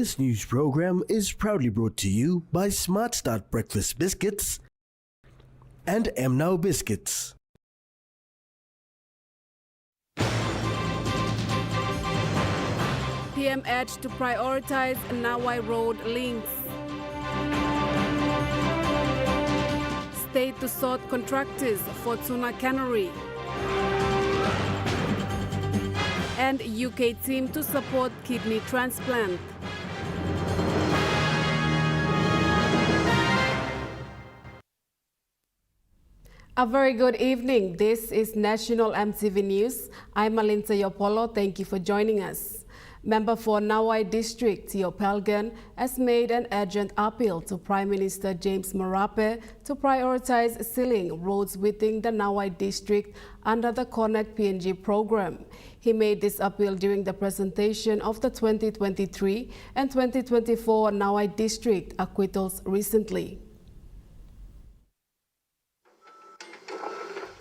This news program is proudly brought to you by Smart Start Breakfast Biscuits and Now Biscuits. PM urged to prioritize Nawai Road links. State to sort contractors for Tuna cannery. And UK team to support kidney transplant. A very good evening. This is National EMTV News. I'm Alinta Yopolo. Thank you for joining us. Member for Nawai District, Teo Pelgan, has made an urgent appeal to Prime Minister James Marape to prioritize sealing roads within the Nawai District under the Connect PNG program. He made this appeal during the presentation of the 2023 and 2024 Nawai District acquittals recently.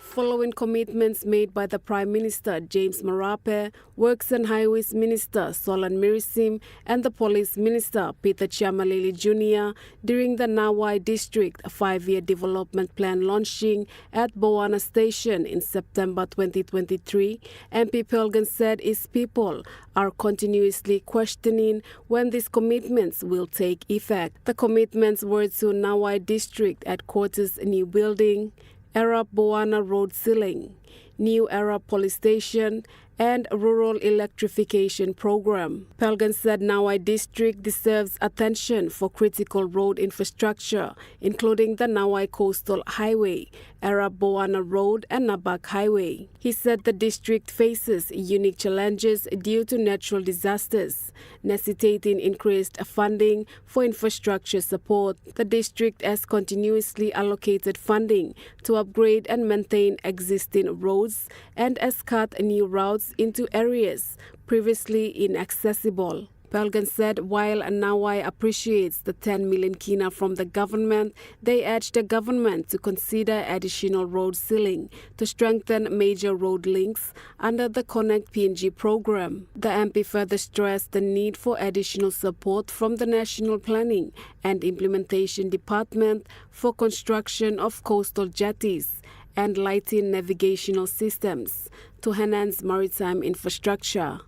Following commitments made by the Prime Minister James Marape, Works and Highways Minister Solan Mirisim and the Police Minister Peter Chiamalili Jr. during the Nawai District 5-year development plan launching at Boana Station in September 2023, MP Pelgan said his people are continuously questioning when these commitments will take effect. The commitments were to Nawai District Headquarters new building, Arab Boana Road ceiling, new Arab Police Station, and rural electrification program. Pelgan said Nawai District deserves attention for critical road infrastructure, including the Nawai Coastal Highway, Arab Boana Road, and Nabak Highway. He said the district faces unique challenges due to natural disasters, necessitating increased funding for infrastructure support. The district has continuously allocated funding to upgrade and maintain existing roads and has cut new routes into areas previously inaccessible. Pelgan said while Nawai appreciates the 10 million kina from the government, they urge the government to consider additional road sealing to strengthen major road links under the Connect PNG program. The MP further stressed the need for additional support from the National Planning and Implementation Department for construction of coastal jetties and lighting navigational systems to enhance maritime infrastructure.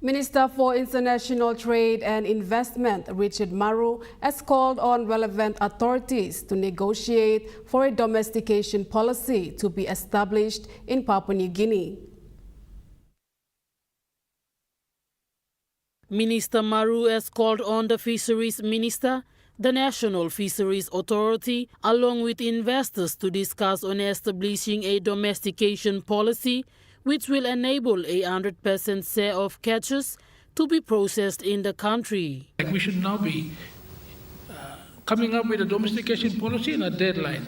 Minister for International Trade and Investment Richard Maru has called on relevant authorities to negotiate for a domestication policy to be established in Papua New Guinea. Minister Maru has called on the Fisheries Minister, the National Fisheries Authority, along with investors to discuss on establishing a domestication policy which will enable a 100% share of catches to be processed in the country. We should now be coming up with a domestication policy and a deadline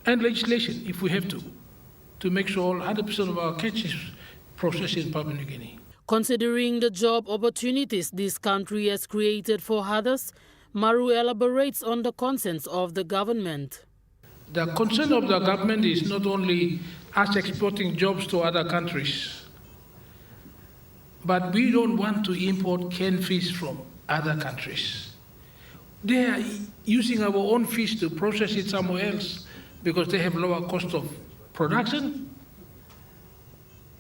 and legislation, if we have to make sure 100% of our catch is processed in Papua New Guinea. Considering the job opportunities this country has created for others, Maru elaborates on the concerns of the government. The concern of the government is not only us exporting jobs to other countries, but we don't want to import canned fish from other countries. They are using our own fish to process it somewhere else because they have lower cost of production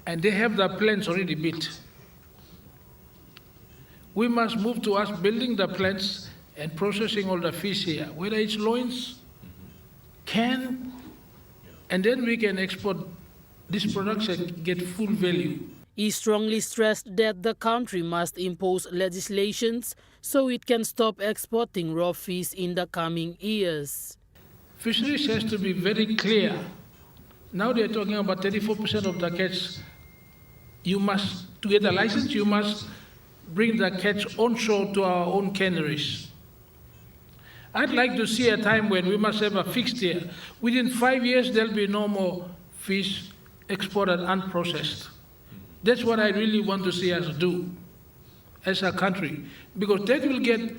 and they have the plants already built. We must move to us building the plants and processing all the fish here, whether it's loins, can, and then we can export this production, get full value. He strongly stressed that the country must impose legislations so it can stop exporting raw fish in the coming years. Fisheries has to be very clear. Now they're talking about 34% of the catch. You must, to get a license, you must bring the catch onshore to our own canneries. I'd like to see a time when we must have a fixed year. Within 5 years, there'll be no more fish exported unprocessed. That's what I really want to see us do as a country, because that will get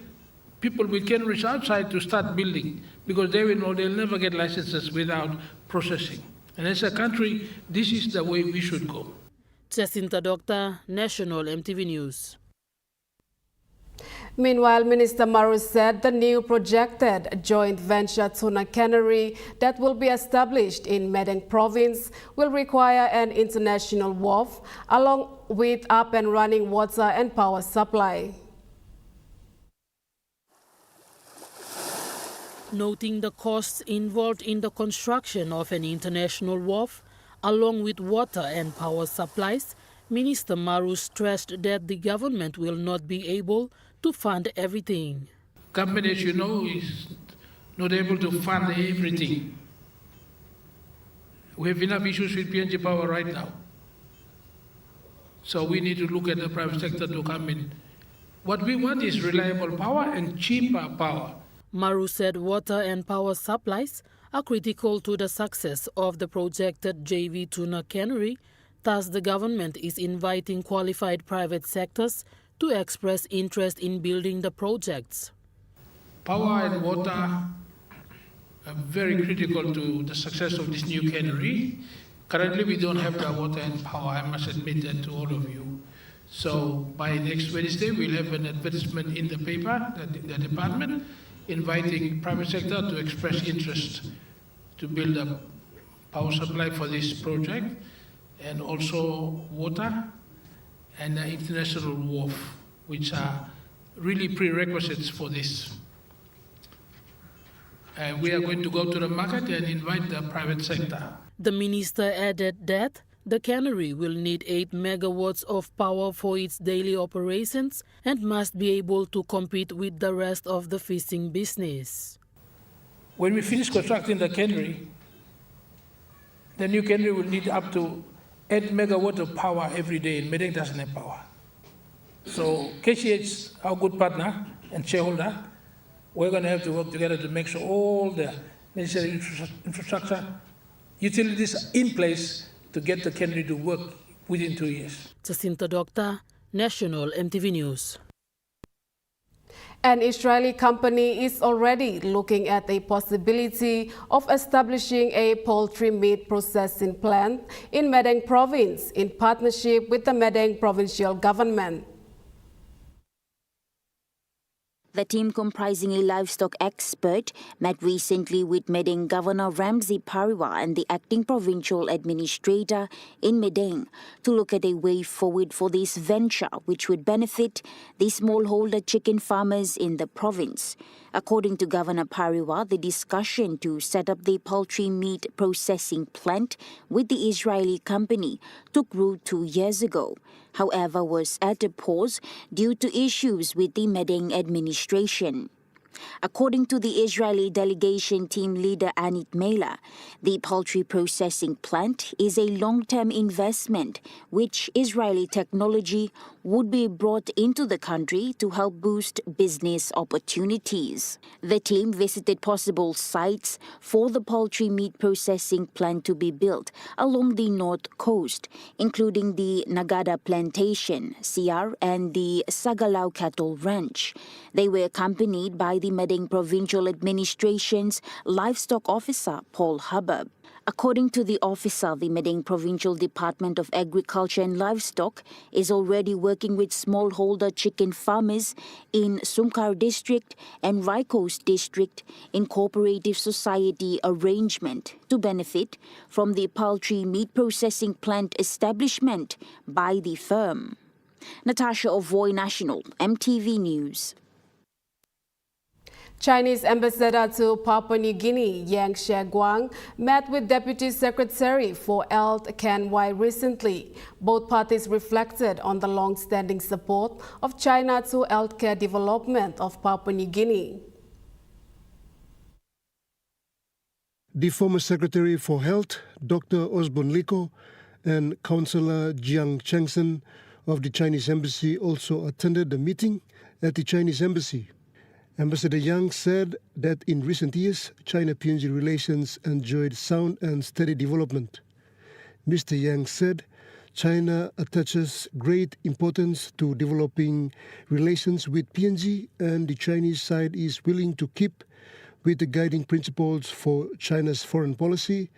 people with canneries outside to start building, because they will know they'll never get licenses without processing. And as a country, this is the way we should go. Jacinta Doctor, National EMTV News. Meanwhile, Minister Maru said the new projected joint venture tuna cannery that will be established in Madang province will require an international wharf along with up and running water and power supply. Noting the costs involved in the construction of an international wharf, along with water and power supplies, Minister Maru stressed that the government will not be able to fund everything. Government, as you know, is not able to fund everything. We have enough issues with PNG power right now. So we need to look at the private sector to come in. What we want is reliable power and cheaper power. Maru said water and power supplies are critical to the success of the projected JV tuna cannery. Thus, the government is inviting qualified private sectors to express interest in building the projects. Power and water are very critical to the success of this new cannery. Currently, we don't have the water and power, I must admit that to all of you. So by next Wednesday, we'll have an advertisement in the paper, the department, inviting private sector to express interest to build a power supply for this project, and also water and an international wharf, which are really prerequisites for this. We are going to go to the market and invite the private sector. The minister added that the cannery will need 8 megawatts of power for its daily operations and must be able to compete with the rest of the fishing business. When we finish constructing the cannery, the new cannery will need up to 8 megawatts of power every day, and Madang doesn't have power. So KCH, our good partner and shareholder, we're going to have to work together to make sure all the necessary infrastructure, utilities are in place to get the cannery to work within 2 years. Jacinta Doctor, National EMTV News. An Israeli company is already looking at the possibility of establishing a poultry meat processing plant in Madang province in partnership with the Madang provincial government. The team, comprising a livestock expert, met recently with Madang Governor Ramzi Pariwa and the acting provincial administrator in Madang to look at a way forward for this venture, which would benefit the smallholder chicken farmers in the province. According to Governor Pariwa, the discussion to set up the poultry meat processing plant with the Israeli company took root 2 years ago. However, was at a pause due to issues with the Madang administration. According to the Israeli delegation team leader Anit Mela, the poultry processing plant is a long-term investment which Israeli technology would be brought into the country to help boost business opportunities. The team visited possible sites for the poultry meat processing plant to be built along the north coast, including the Nagada Plantation, CR, and the Sagalao Cattle Ranch. They were accompanied by the Madang Provincial Administration's livestock officer, Paul Hubbard. According to the officer, the Madang Provincial Department of Agriculture and Livestock is already working with smallholder chicken farmers in Sumcar District and Raikos District in cooperative society arrangement to benefit from the poultry meat processing plant establishment by the firm. Natasha Ovoy, National EMTV News. Chinese ambassador to Papua New Guinea, Yang Sheguang, met with Deputy Secretary for Health Ken Wai recently. Both parties reflected on the long-standing support of China to healthcare development of Papua New Guinea. The former Secretary for Health, Dr. Osborne Liko, and Councillor Jiang Chengsen of the Chinese Embassy also attended the meeting at the Chinese Embassy. Ambassador Yang said that in recent years, China-PNG relations enjoyed sound and steady development. Mr. Yang said China attaches great importance to developing relations with PNG, and the Chinese side is willing to keep with the guiding principles for China's foreign policy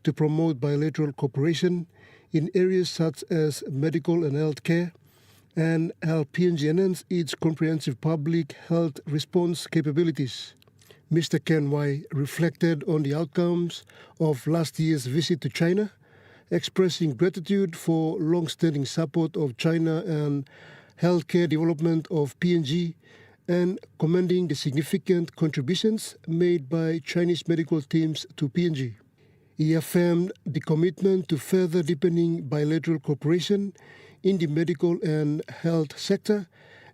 to promote bilateral cooperation in areas such as medical and health care, and help PNG enhance its comprehensive public health response capabilities. Mr. Ken Wai reflected on the outcomes of last year's visit to China, expressing gratitude for long-standing support of China and healthcare development of PNG, and commending the significant contributions made by Chinese medical teams to PNG. He affirmed the commitment to further deepening bilateral cooperation in the medical and health sector,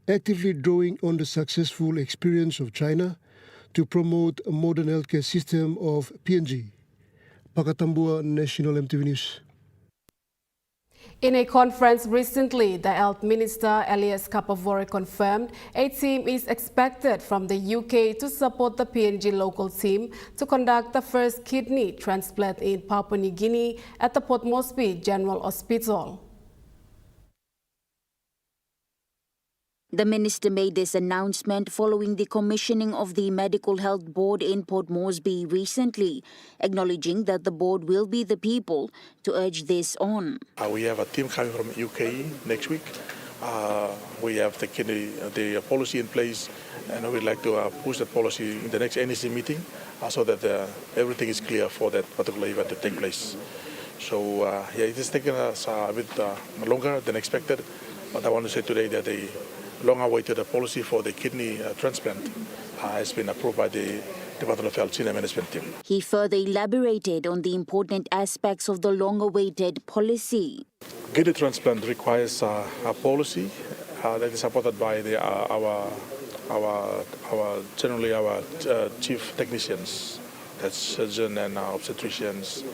actively drawing on the successful experience of China to promote a modern healthcare system of PNG. Pakatambua, National EMTV News. In a conference recently, the Health Minister Elias Kapavore confirmed a team is expected from the UK to support the PNG local team to conduct the first kidney transplant in Papua New Guinea at the Port Moresby General Hospital. The minister made this announcement following the commissioning of the Medical Health Board in Port Moresby recently, acknowledging that the board will be the people to urge this on. We have a team coming from UK next week. We have the policy in place, and we'd like to push that policy in the next NEC meeting so that everything is clear for that particular event to take place. So it has taken us a bit longer than expected, but I want to say today that the long-awaited policy for the kidney transplant has been approved by the Department of Health Senior Management Team. He further elaborated on the important aspects of the long-awaited policy. Kidney transplant requires a policy that is supported by our chief technicians, that's surgeon and obstetricians,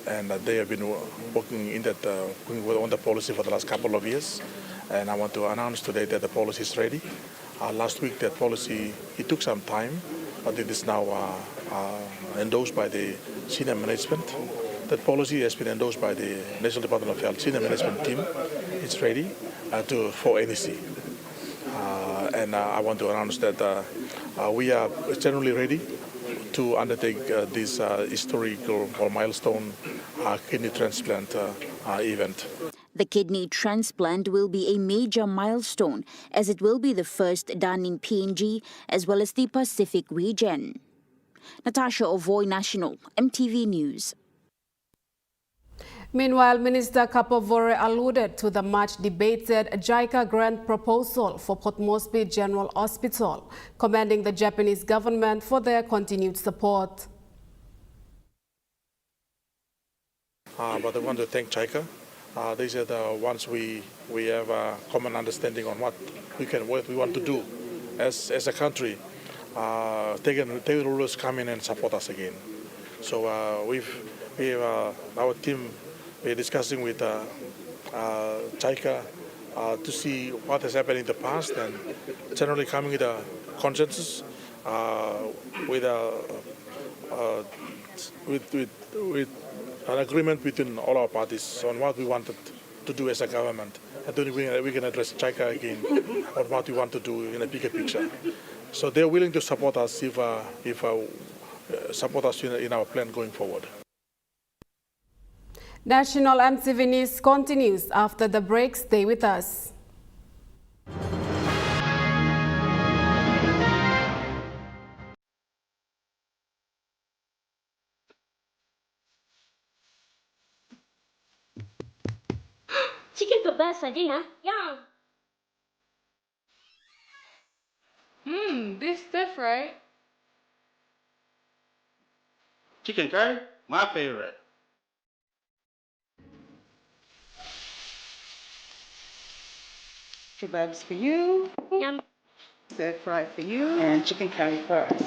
and they have been working on the policy for the last couple of years. And I want to announce today that the policy is ready. Last week that policy, it took some time, but it is now endorsed by the senior management. That policy has been endorsed by the National Department of Health Senior Management Team. It's ready for NEC. And I want to announce that we are generally ready to undertake this historical or milestone kidney transplant event. The kidney transplant will be a major milestone as it will be the first done in PNG as well as the Pacific region. Natasha Ovoy, National EMTV News. Meanwhile, Minister Kapavore alluded to the much-debated JICA grant proposal for Port Moresby General Hospital, commending the Japanese government for their continued support. But I want to thank JICA. These are the ones we have a common understanding on what we want to do as a country. Take the rulers come in and support us again. So we have our team. We're discussing with JICA to see what has happened in the past and generally coming with a consensus with an agreement between all our parties on what we wanted to do as a government. I don't think we can address JICA again on what we want to do in a bigger picture. So they're willing to support us support us in our plan going forward. National EMTV News continues after the break. Stay with us. Chicken kebab saja ya? This stuff right? Chicken curry, my favorite. Kebabs for you, Yum. stir fry for you, and chicken curry for us.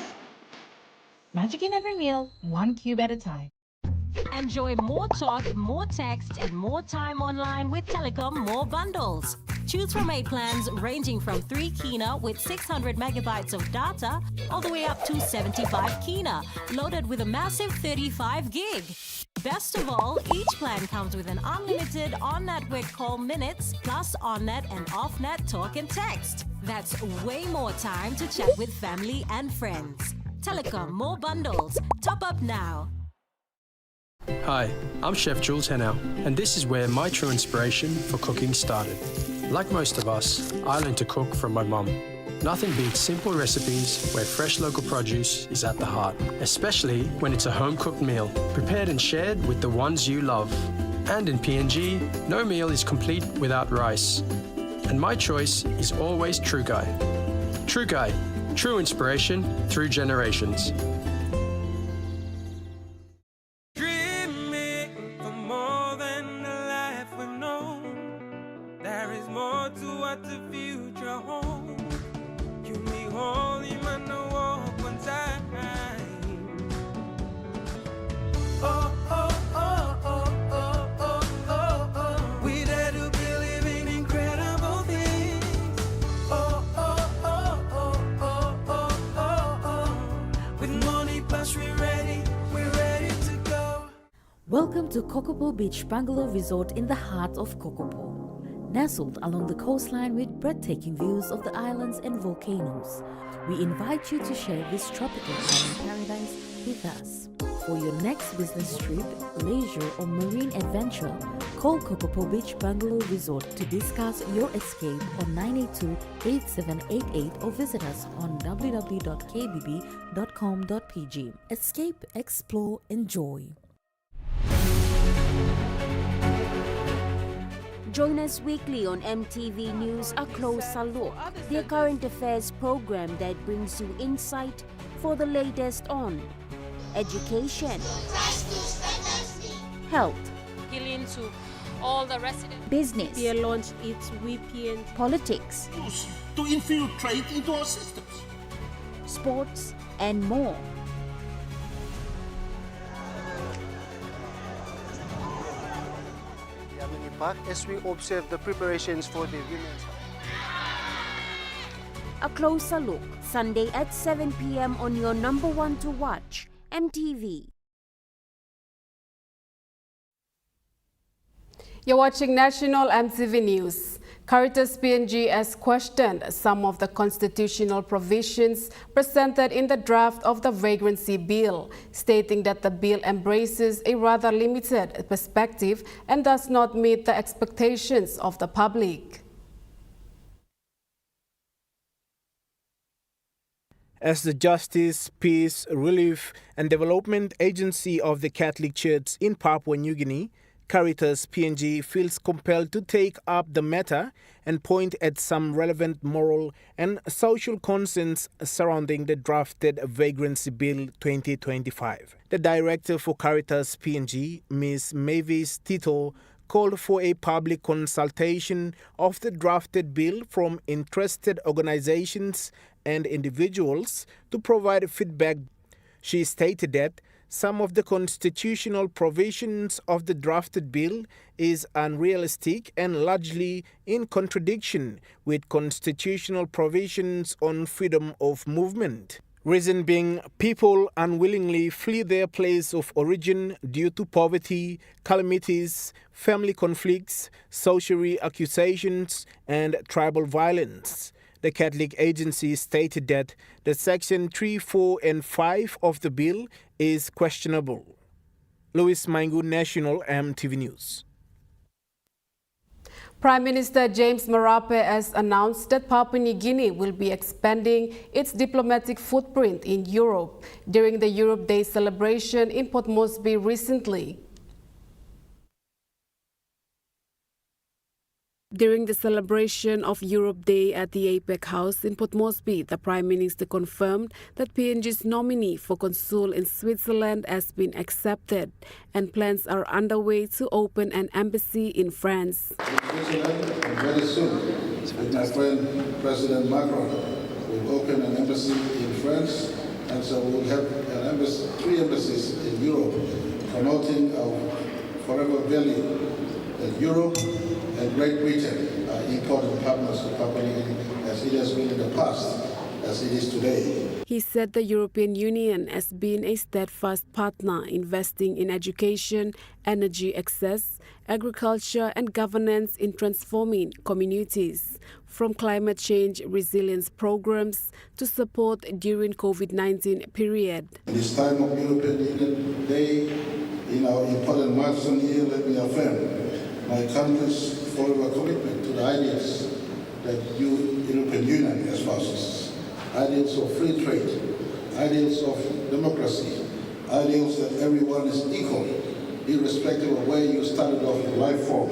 Magic in every meal, one cube at a time. Enjoy more talk, more text, and more time online with Telecom More Bundles. Choose from 8 plans ranging from 3 kina with 600 megabytes of data all the way up to 75 kina, loaded with a massive 35 gig. Best of all, each plan comes with an unlimited on-network call minutes plus on-net and off-net talk and text. That's way more time to chat with family and friends. Telecom More Bundles. Top up now. Hi, I'm Chef Jules Hennow, and this is where my true inspiration for cooking started. Like most of us, I learned to cook from my mum. Nothing beats simple recipes where fresh local produce is at the heart, especially when it's a home-cooked meal, prepared and shared with the ones you love. And in PNG, no meal is complete without rice. And my choice is always True Guy. True Guy, true inspiration through generations. Welcome to Kokopo Beach Bungalow Resort in the heart of Kokopo. Nestled along the coastline with breathtaking views of the islands and volcanoes, we invite you to share this tropical island paradise with us. For your next business trip, leisure or marine adventure, call Kokopo Beach Bungalow Resort to discuss your escape on 982-8788 or visit us on www.kbb.com.pg. Escape, explore, enjoy. Join us weekly on MTV News A Closer Look, their current affairs program that brings you insight for the latest on education, health, appealing to all the residents. Business, They launched its VPN, politics, To infiltrate into our systems. sports, and more. As we observe the preparations for the women's. A Closer Look, Sunday at 7 p.m. on your number one to watch, MTV. You're watching National MTV News. Caritas PNG has questioned some of the constitutional provisions presented in the draft of the Vagrancy Bill, stating that the bill embraces a rather limited perspective and does not meet the expectations of the public. As the Justice, Peace, Relief and Development Agency of the Catholic Church in Papua New Guinea, Caritas PNG feels compelled to take up the matter and point at some relevant moral and social concerns surrounding the drafted Vagrancy Bill 2025. The director for Caritas PNG, Ms. Mavis Tito, called for a public consultation of the drafted bill from interested organizations and individuals to provide feedback. She stated that some of the constitutional provisions of the drafted bill is unrealistic and largely in contradiction with constitutional provisions on freedom of movement. Reason being, people unwillingly flee their place of origin due to poverty, calamities, family conflicts, sorcery accusations, and tribal violence. The Catholic agency stated that the Section 3, 4, and 5 of the bill is questionable. Louis Maingu, National MTV News. Prime Minister James Marape has announced that Papua New Guinea will be expanding its diplomatic footprint in Europe during the Europe Day celebration in Port Moresby recently. During the celebration of Europe Day at the APEC House in Port Moresby, the Prime Minister confirmed that PNG's nominee for consul in Switzerland has been accepted and plans are underway to open an embassy in France. Very soon, with my friend President Macron, we'll open an embassy in France, and so we'll have an embassy, 3 embassies in Europe, promoting our forever value that Europe and Great Britain are important partners of Papua New Guinea, as it has been in the past, as it is today. He said the European Union has been a steadfast partner investing in education, energy access, agriculture and governance in transforming communities, from climate change resilience programs to support during COVID-19 period. This time of European Union Day In our important milestone year, let me affirm my country's forever commitment to the ideals that you, European Union, espouses. Ideals of free trade, ideals of democracy, ideals that everyone is equal, irrespective of where you started off in life from.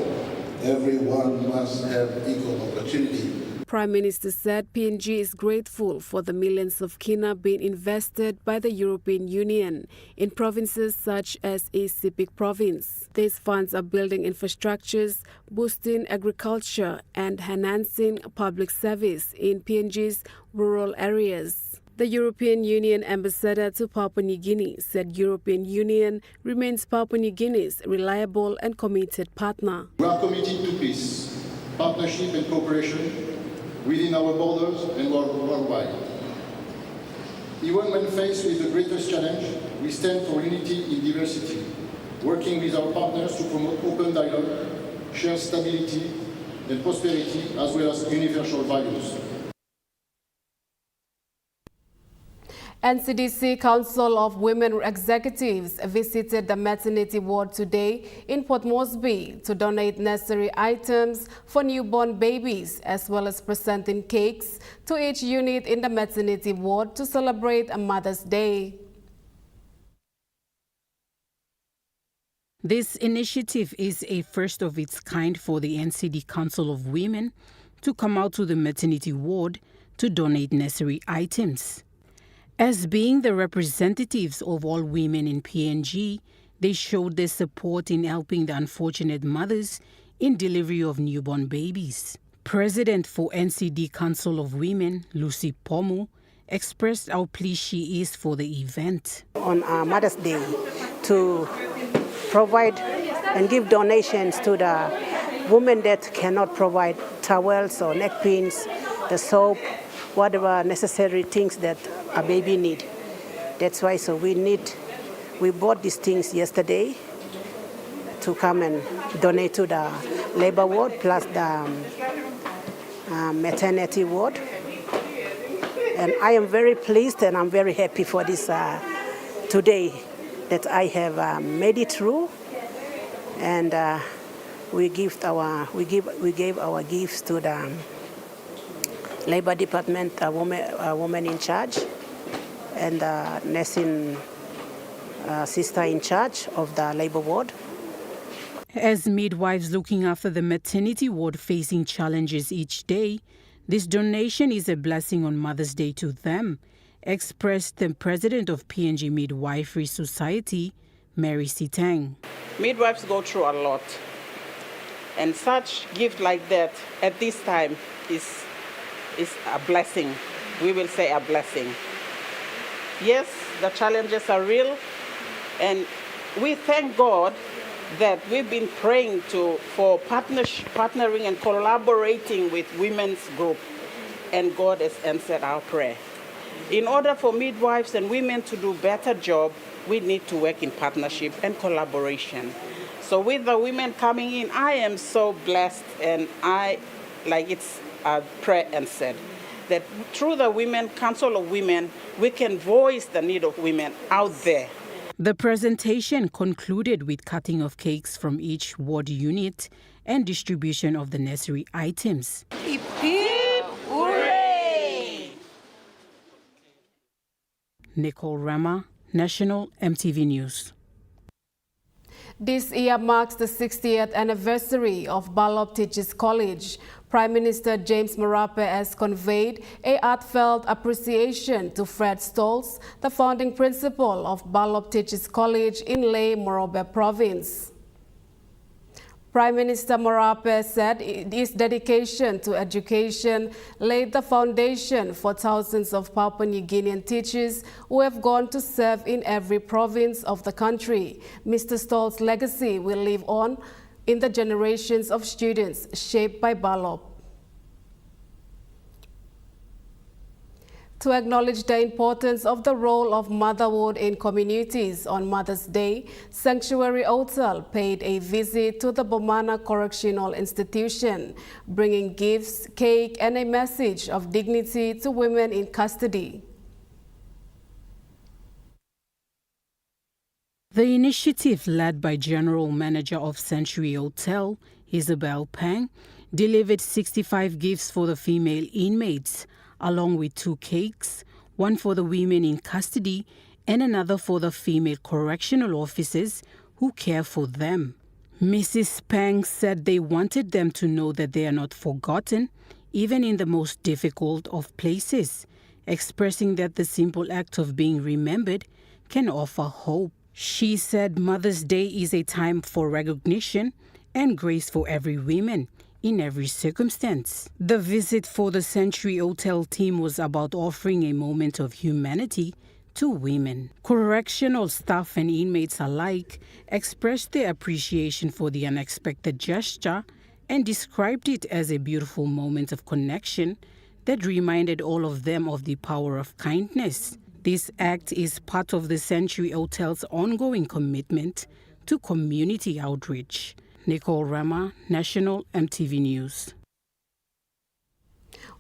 Everyone must have equal opportunity. Prime Minister said PNG is grateful for the millions of kina being invested by the European Union in provinces such as East Sepik Province. These funds are building infrastructures, boosting agriculture and enhancing public service in PNG's rural areas. The European Union ambassador to Papua New Guinea said European Union remains Papua New Guinea's reliable and committed partner. We are committed to peace, partnership and cooperation within our borders and worldwide. Even when faced with the greatest challenge, we stand for unity in diversity, working with our partners to promote open dialogue, share stability and prosperity, as well as universal values. NCDC Council of Women Executives visited the maternity ward today in Port Moresby to donate necessary items for newborn babies, as well as presenting cakes to each unit in the maternity ward to celebrate a Mother's Day. This initiative is a first of its kind for the NCD Council of Women to come out to the maternity ward to donate necessary items. As being the representatives of all women in PNG, they showed their support in helping the unfortunate mothers in delivery of newborn babies. President for NCD Council of Women, Lucy Pomu, expressed how pleased she is for the event. On Mother's Day, to provide and give donations to the women that cannot provide towels or neck pins, the soap, whatever necessary things that a baby need. That's why we bought these things yesterday to come and donate to the labor ward plus the maternity ward. And I am very pleased and I'm very happy for this today that I have made it through. And we gave our gifts to the Labor Department, a woman in charge, and the nursing sister in charge of the labor ward. As midwives looking after the maternity ward facing challenges each day, this donation is a blessing on Mother's Day to them, expressed the president of PNG Midwifery Society, Mary Sitang. Midwives go through a lot, and such gift like that at this time is a blessing. We will say a blessing. Yes, the challenges are real, and we thank God that we've been praying for partnering and collaborating with women's group, and God has answered our prayer. In order for midwives and women to do better job, we need to work in partnership and collaboration. So with the women coming in, I am so blessed, and it's a prayer answered, that through the Council of Women, we can voice the need of women out there. The presentation concluded with cutting of cakes from each ward unit and distribution of the necessary items. Hip, hip, hooray! Nicole Rama, National EMTV News. This year marks the 60th anniversary of Ballop Teachers College. Prime Minister James Marape has conveyed a heartfelt appreciation to Fred Stoltz, the founding principal of Ballop Teachers College in Ley Morobe Province. Prime Minister Marape said his dedication to education laid the foundation for thousands of Papua New Guinean teachers who have gone to serve in every province of the country. Mr. Stoltz's legacy will live on in the generations of students shaped by Ballop. To acknowledge the importance of the role of motherhood in communities on Mother's Day, Sanctuary Hotel paid a visit to the Bomana Correctional Institution, bringing gifts, cake, and a message of dignity to women in custody. The initiative, led by General Manager of Century Hotel, Isabel Pang, delivered 65 gifts for the female inmates, along with 2 cakes, one for the women in custody and another for the female correctional officers who care for them. Mrs. Pang said they wanted them to know that they are not forgotten, even in the most difficult of places, expressing that the simple act of being remembered can offer hope. She said Mother's Day is a time for recognition and grace for every woman in every circumstance. The visit for the Century Hotel team was about offering a moment of humanity to women. Correctional staff and inmates alike expressed their appreciation for the unexpected gesture and described it as a beautiful moment of connection that reminded all of them of the power of kindness. This act is part of the Century Hotel's ongoing commitment to community outreach. Nicole Rama, National EMTV News.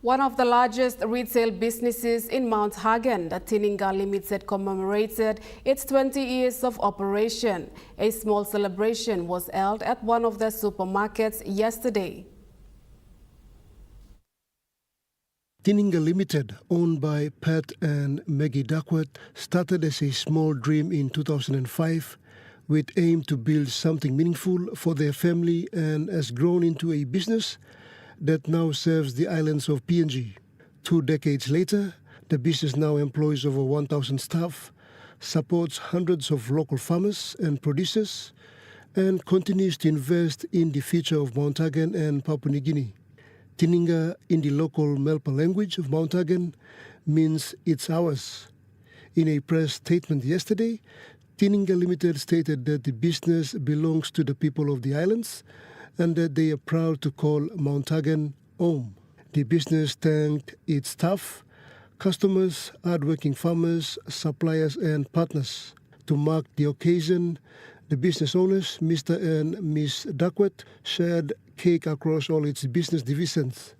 One of the largest retail businesses in Mount Hagen, the Tininga Limited, commemorated its 20 years of operation. A small celebration was held at one of their supermarkets yesterday. Tininga Limited, owned by Pat and Maggie Duckworth, started as a small dream in 2005 with aim to build something meaningful for their family and has grown into a business that now serves the islands of PNG. 2 decades later, the business now employs over 1,000 staff, supports hundreds of local farmers and producers, and continues to invest in the future of Mount Hagen and Papua New Guinea. Tininga, in the local Melpa language of Mount Hagen, means it's ours. In a press statement yesterday, Tininga Limited stated that the business belongs to the people of the islands and that they are proud to call Mount Hagen home. The business thanked its staff, customers, hardworking farmers, suppliers and partners. To mark the occasion, the business owners, Mr. and Ms. Duckworth, shared cake across all its business divisions.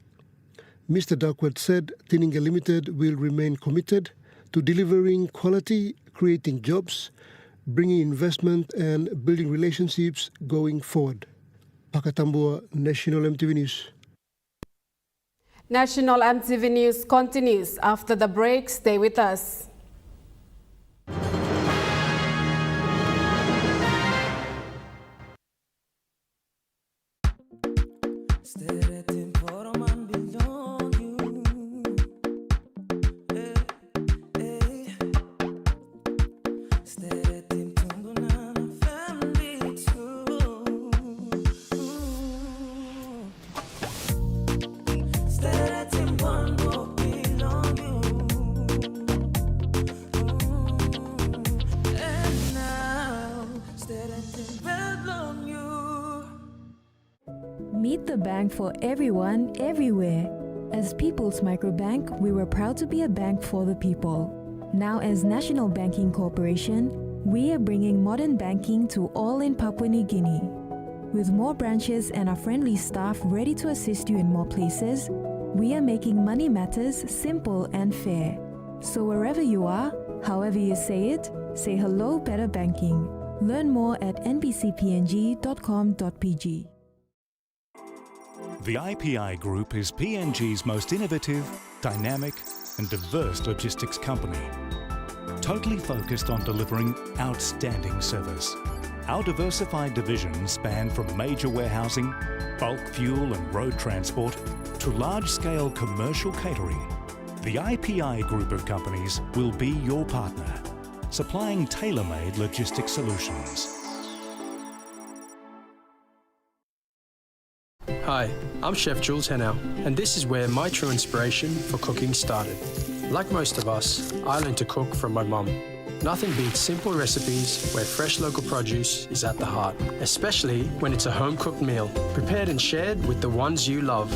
Mr. Duckworth said Tininga Limited will remain committed to delivering quality, creating jobs, bringing investment and building relationships going forward. Pakatambua, National EMTV News. National EMTV News continues after the break. Stay with us. Meet the bank for everyone, everywhere. As People's Microbank, we were proud to be a bank for the people. Now as National Banking Corporation, we are bringing modern banking to all in Papua New Guinea. With more branches and our friendly staff ready to assist you in more places, we are making money matters simple and fair. So wherever you are, however you say it, say hello better banking. Learn more at nbcpng.com.pg. The IPI Group is PNG's most innovative, dynamic and diverse logistics company, totally focused on delivering outstanding service. Our diversified divisions span from major warehousing, bulk fuel and road transport to large-scale commercial catering. The IPI Group of companies will be your partner, supplying tailor-made logistics solutions. Hi, I'm Chef Jules Henao, and this is where my true inspiration for cooking started. Like most of us, I learned to cook from my mum. Nothing beats simple recipes where fresh local produce is at the heart, especially when it's a home-cooked meal, prepared and shared with the ones you love.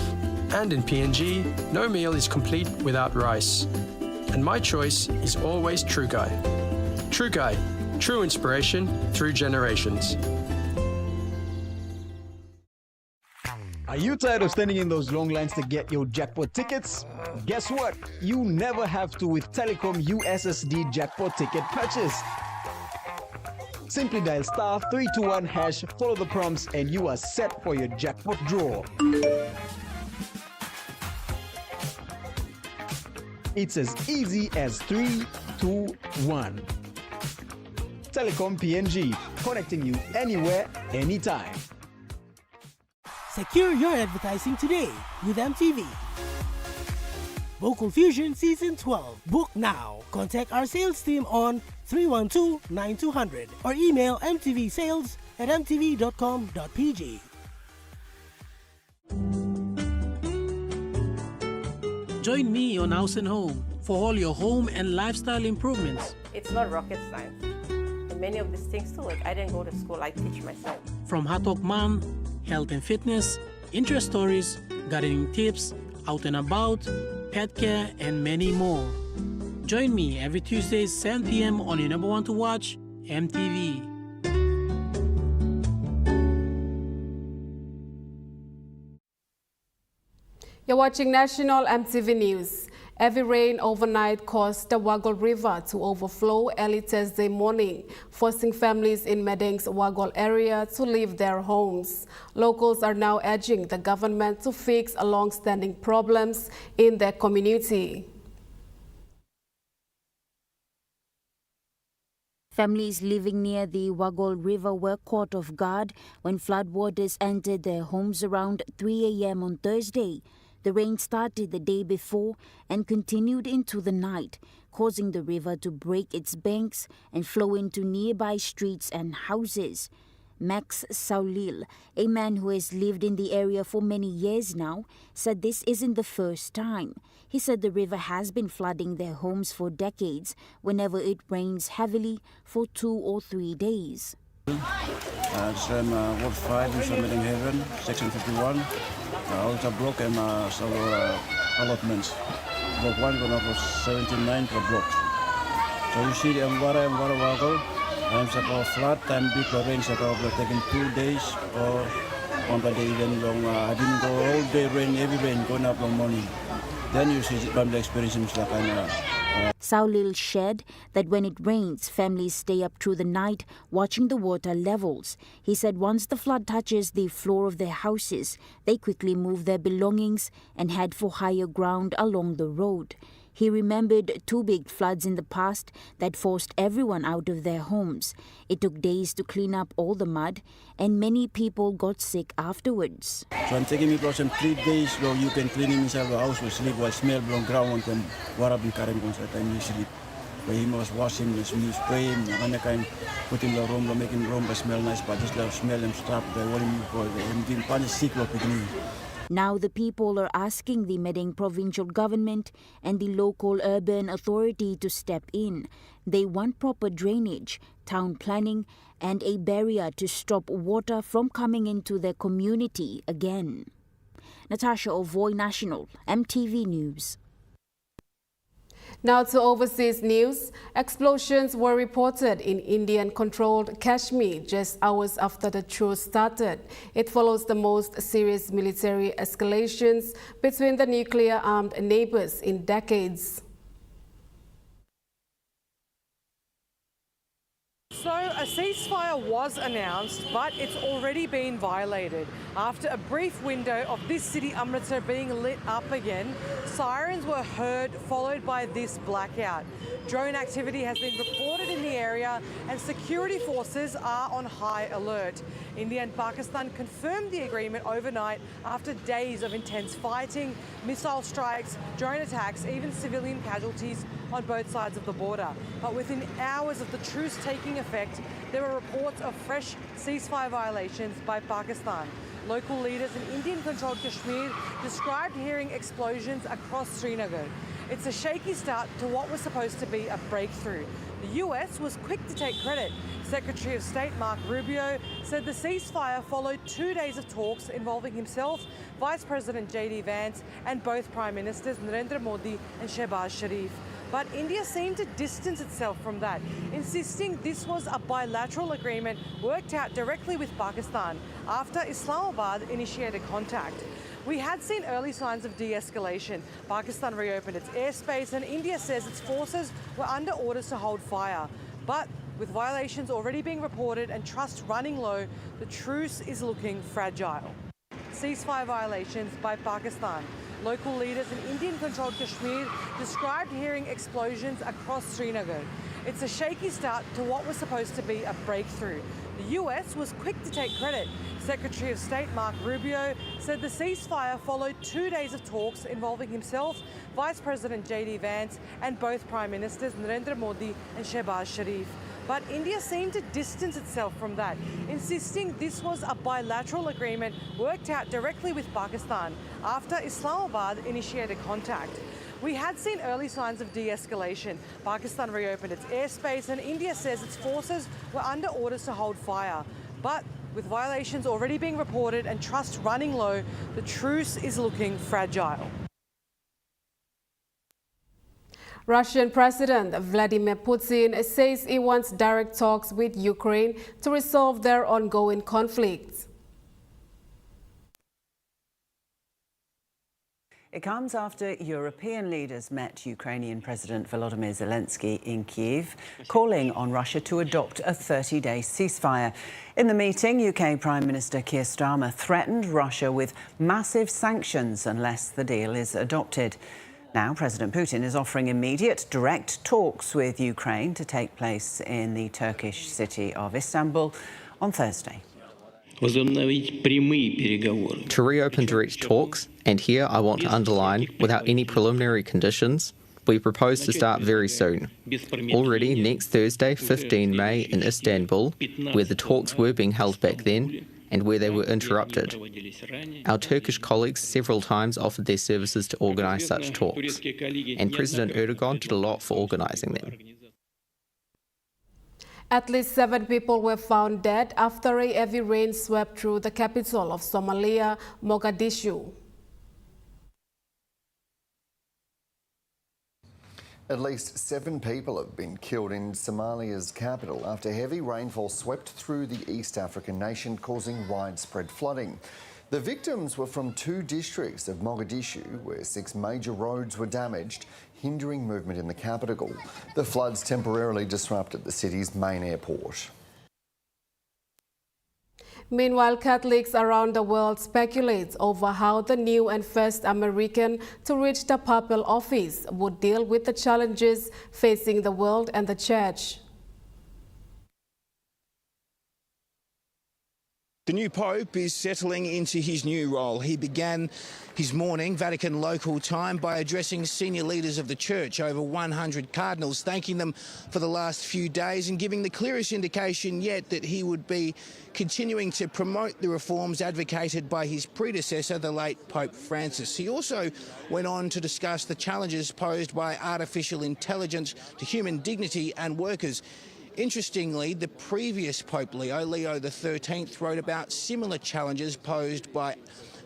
And in PNG, no meal is complete without rice. And my choice is always True Guy. True Guy, true inspiration through generations. Are you tired of standing in those long lines to get your jackpot tickets? Guess what? You never have to with Telecom USSD jackpot ticket purchase. Simply dial *321#, follow the prompts, and you are set for your jackpot draw. It's as easy as 3, 2, 1. Telecom PNG, connecting you anywhere, anytime. Secure your advertising today with MTV. Vocal Fusion Season 12. Book now. Contact our sales team on 312-9200 or email mtvsales@mtv.com.pg. Join me on House and Home for all your home and lifestyle improvements. It's not rocket science. And many of these things too, like I didn't go to school, I teach myself. From Hatok Man, health and fitness, interest stories, gardening tips, out and about, pet care, and many more. Join me every Tuesday 7 p.m. on your number one to watch, MTV. You're watching National MTV News. Heavy rain overnight caused the Wagol River to overflow early Thursday morning, forcing families in Madang's Wagol area to leave their homes. Locals are now urging the government to fix long-standing problems in their community. Families living near the Wagol River were caught off guard when floodwaters entered their homes around 3 a.m. on Thursday. The rain started the day before and continued into the night, causing the river to break its banks and flow into nearby streets and houses. Max Saulil, a man who has lived in the area for many years now, said this isn't the first time. He said the river has been flooding their homes for decades whenever it rains heavily for 2 or 3 days. It's Ward 5 in Madang Haven, Section 51. Also block and several allotments. Block 1 going up for 79 per block. So you see the Mbara Wagol. I'm supposed flood time big rain supposed taking 2 days or one day even long. I didn't go all day rain, heavy rain going up on morning. Then you see the experience like Saulil shared that when it rains, families stay up through the night watching the water levels. He said once the flood touches the floor of their houses, they quickly move their belongings and head for higher ground along the road. He remembered 2 big floods in the past that forced everyone out of their homes. It took days to clean up all the mud, and many people got sick afterwards. So I'm taking me process 3 days so you can clean inside the house or sleep while smell from ground when water been carrying on that time you sleep. But he must wash him, spray him, and kind put him in the room, make him room smell nice, but just let smell him stop. They want him for him punish sick like Now the people are asking the Madang provincial government and the local urban authority to step in. They want proper drainage, town planning, and a barrier to stop water from coming into their community again. Natasha Ovoy, National, MTV News. Now to overseas news. Explosions were reported in Indian-controlled Kashmir just hours after the truce started. It follows the most serious military escalations between the nuclear-armed neighbors in decades. So a ceasefire was announced, but it's already been violated. After a brief window of this city, Amritsar, being lit up again, sirens were heard, followed by this blackout. Drone activity has been reported in the area and security forces are on high alert. India and Pakistan confirmed the agreement overnight after days of intense fighting, missile strikes, drone attacks, even civilian casualties on both sides of the border. But within hours of the truce taking effect, there were reports of fresh ceasefire violations by Pakistan. Local leaders in Indian-controlled Kashmir described hearing explosions across Srinagar. It's a shaky start to what was supposed to be a breakthrough. The US was quick to take credit. Secretary of State Marco Rubio said the ceasefire followed 2 days of talks involving himself, Vice President J.D. Vance, and both Prime Ministers Narendra Modi and Shehbaz Sharif. But India seemed to distance itself from that, insisting this was a bilateral agreement worked out directly with Pakistan after Islamabad initiated contact. We had seen early signs of de-escalation. Pakistan reopened its airspace and India says its forces were under orders to hold fire. But with violations already being reported and trust running low, the truce is looking fragile. Ceasefire violations by Pakistan. Local leaders in Indian-controlled Kashmir described hearing explosions across Srinagar. It's a shaky start to what was supposed to be a breakthrough. The US was quick to take credit. Secretary of State Marco Rubio said the ceasefire followed 2 days of talks involving himself, Vice President J.D. Vance, and both Prime Ministers Narendra Modi and Shehbaz Sharif. But India seemed to distance itself from that, insisting this was a bilateral agreement worked out directly with Pakistan after Islamabad initiated contact. We had seen early signs of de-escalation. Pakistan reopened its airspace and India says its forces were under orders to hold fire. But with violations already being reported and trust running low, the truce is looking fragile. Russian President Vladimir Putin says he wants direct talks with Ukraine to resolve their ongoing conflicts. It comes after European leaders met Ukrainian President Volodymyr Zelensky in Kyiv, calling on Russia to adopt a 30-day ceasefire. In the meeting, UK Prime Minister Keir Starmer threatened Russia with massive sanctions unless the deal is adopted. Now, President Putin is offering immediate, direct talks with Ukraine to take place in the Turkish city of Istanbul on Thursday. To reopen direct talks, and here I want to underline, without any preliminary conditions, we propose to start very soon. Already next Thursday, 15 May, in Istanbul, where the talks were being held back then, and where they were interrupted. Our Turkish colleagues several times offered their services to organise such talks, and President Erdogan did a lot for organising them. At least 7 people were found dead after a heavy rain swept through the capital of Somalia, Mogadishu. At least 7 people have been killed in Somalia's capital after heavy rainfall swept through the East African nation, causing widespread flooding. The victims were from 2 districts of Mogadishu, where 6 major roads were damaged, hindering movement in the capital. The floods temporarily disrupted the city's main airport. Meanwhile, Catholics around the world speculate over how the new and first American to reach the papal office would deal with the challenges facing the world and the Church. The new Pope is settling into his new role. He began his morning, Vatican local time, by addressing senior leaders of the Church, over 100 cardinals, thanking them for the last few days and giving the clearest indication yet that he would be continuing to promote the reforms advocated by his predecessor, the late Pope Francis. He also went on to discuss the challenges posed by artificial intelligence to human dignity and workers. Interestingly, the previous Pope Leo XIII, wrote about similar challenges posed by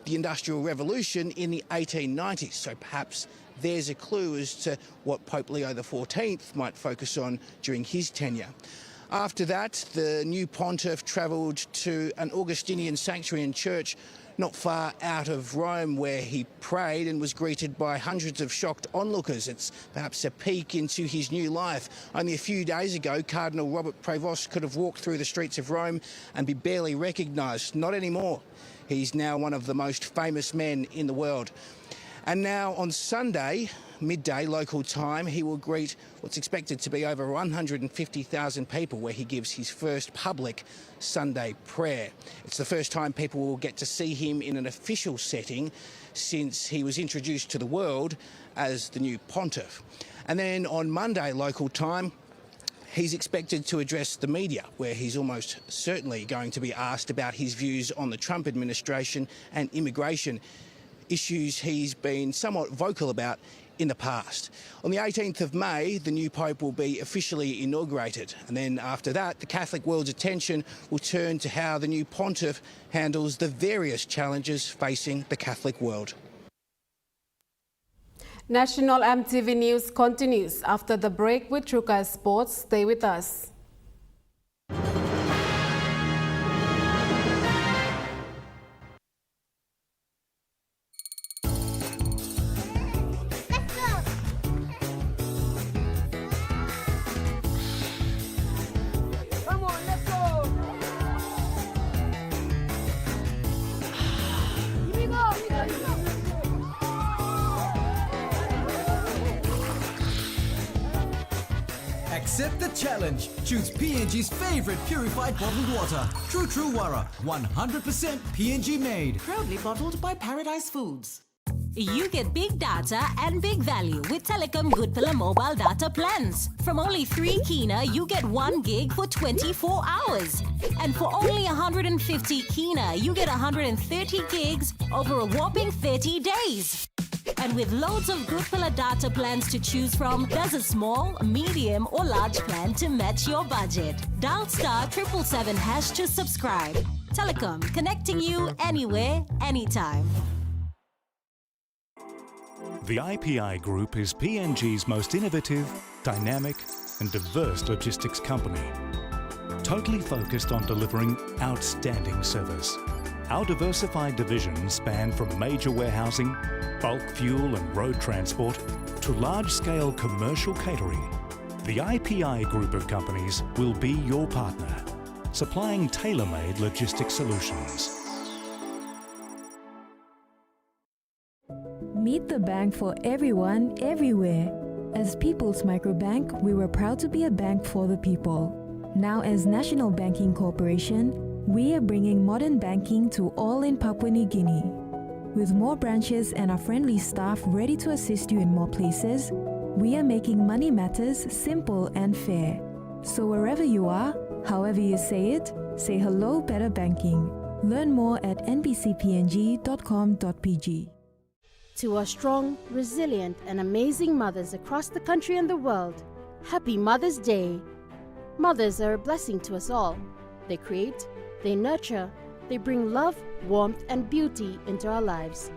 the Industrial Revolution in the 1890s. So perhaps there's a clue as to what Pope Leo XIV might focus on during his tenure. After that, the new pontiff travelled to an Augustinian sanctuary and church not far out of Rome, where he prayed and was greeted by hundreds of shocked onlookers. It's perhaps a peek into his new life. Only a few days ago, Cardinal Robert Prevost could have walked through the streets of Rome and be barely recognised. Not anymore. He's now one of the most famous men in the world. And now on Sunday, midday local time, he will greet what's expected to be over 150,000 people, where he gives his first public Sunday prayer. It's the first time people will get to see him in an official setting since he was introduced to the world as the new pontiff. And then on Monday local time, he's expected to address the media, where he's almost certainly going to be asked about his views on the Trump administration and immigration, issues he's been somewhat vocal about in the past. On the 18th of May, the new Pope will be officially inaugurated. And then after that, the Catholic world's attention will turn to how the new pontiff handles the various challenges facing the Catholic world. National EMTV News continues after the break with Truka Sports. Stay with us. Accept the challenge. Choose PNG's favorite purified bottled water. True Wara, 100% PNG made. Proudly bottled by Paradise Foods. You get big data and big value with Telecom Good Pillar mobile data plans. From only 3 kina, you get 1 gig for 24 hours. And for only 150 kina, you get 130 gigs over a whopping 30 days. And with loads of Good Pillar data plans to choose from, there's a small, medium or large plan to match your budget. Dial *777# to subscribe. Telecom, connecting you anywhere, anytime. The IPI Group is PNG's most innovative, dynamic and diverse logistics company, totally focused on delivering outstanding service. Our diversified divisions span from major warehousing, bulk fuel and road transport to large-scale commercial catering. The IPI Group of companies will be your partner, supplying tailor-made logistics solutions. Meet the bank for everyone, everywhere. As People's Microbank, we were proud to be a bank for the people. Now as National Banking Corporation, we are bringing modern banking to all in Papua New Guinea. With more branches and our friendly staff ready to assist you in more places, we are making money matters simple and fair. So wherever you are, however you say it, say hello better banking. Learn more at nbcpng.com.pg. To our strong, resilient, and amazing mothers across the country and the world, Happy Mother's Day! Mothers are a blessing to us all. They create, they nurture, they bring love, warmth, and beauty into our lives.